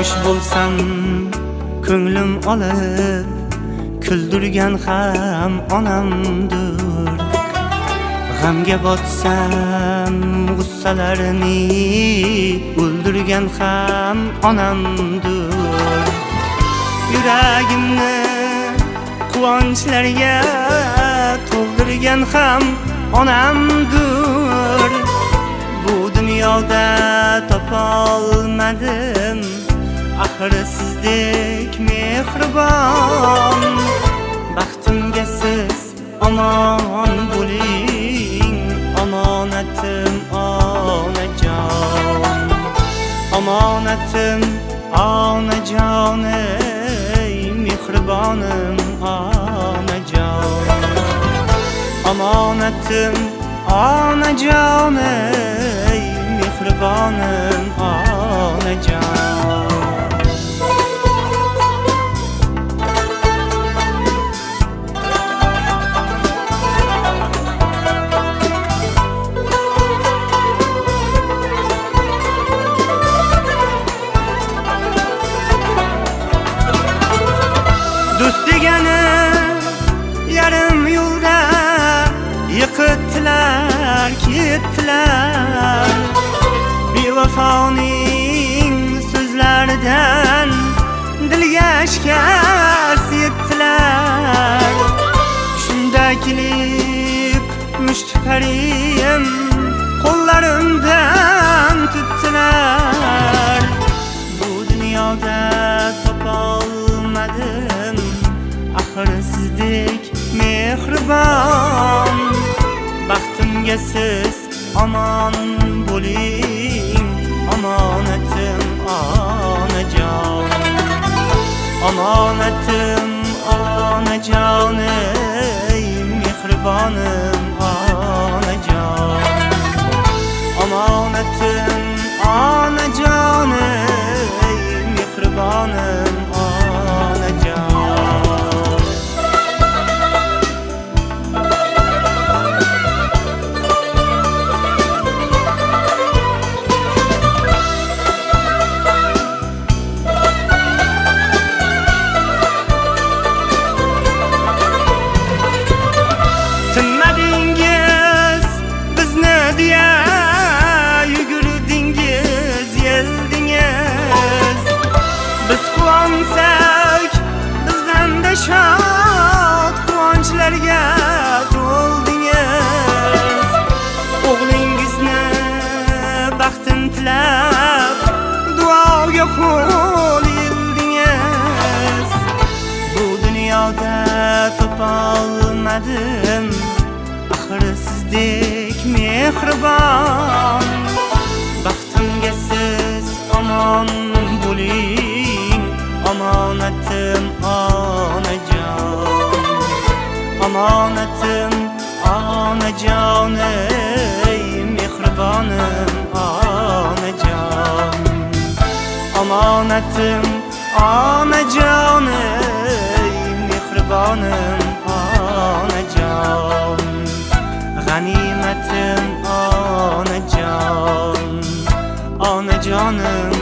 yosh bo'lsam ko'nglim olib kuldirgan ham onamdir. G'amga botsam g'ussalarini o'ldirgan ham onamdir. Yuragimni quvonchlarga to'ldirgan ham onamdir. Bu dunyoda topolmadim axir sizdek mehribon. Baxtimga siz omon bo'ling, omonatim onajon. Omonatim onajon, ey mehribonim onajon. Omonatim onajon, ey mehribonim onajon. Do'st degani yarim yo'lda yiqitdilar, ketdilar. Bevafoning so'zlaridan dilga shikast yetdilar. Shunda kelib mushtiparim qo'llarimdan tutdilar. Bu dunyoda topolmadim axir sizdek mehribon. Baxtimga siz omon bo'ling, omonatim onajon. Omonatim onajon, ey mehribonim onajon. Omonatim onajon, ey mehribonim onajon. Tinmadingiz bizni deya yugurdingiz, yeldingiz. Biz quvonsak bizdan-da shod quvonchlarga to'ldingiz. O'g'lingizni baxtini tilab duoga qo'l yildingiz. Bu dunyoda topolmadim axir sizdek mehribon. Baxtimga siz omon bo'ling, omonatim onajon. Omonatim onajon, ey mehribonim onajon. Omonatim onajon, ey mehribonim onajon. G'animatim onajon, onajonim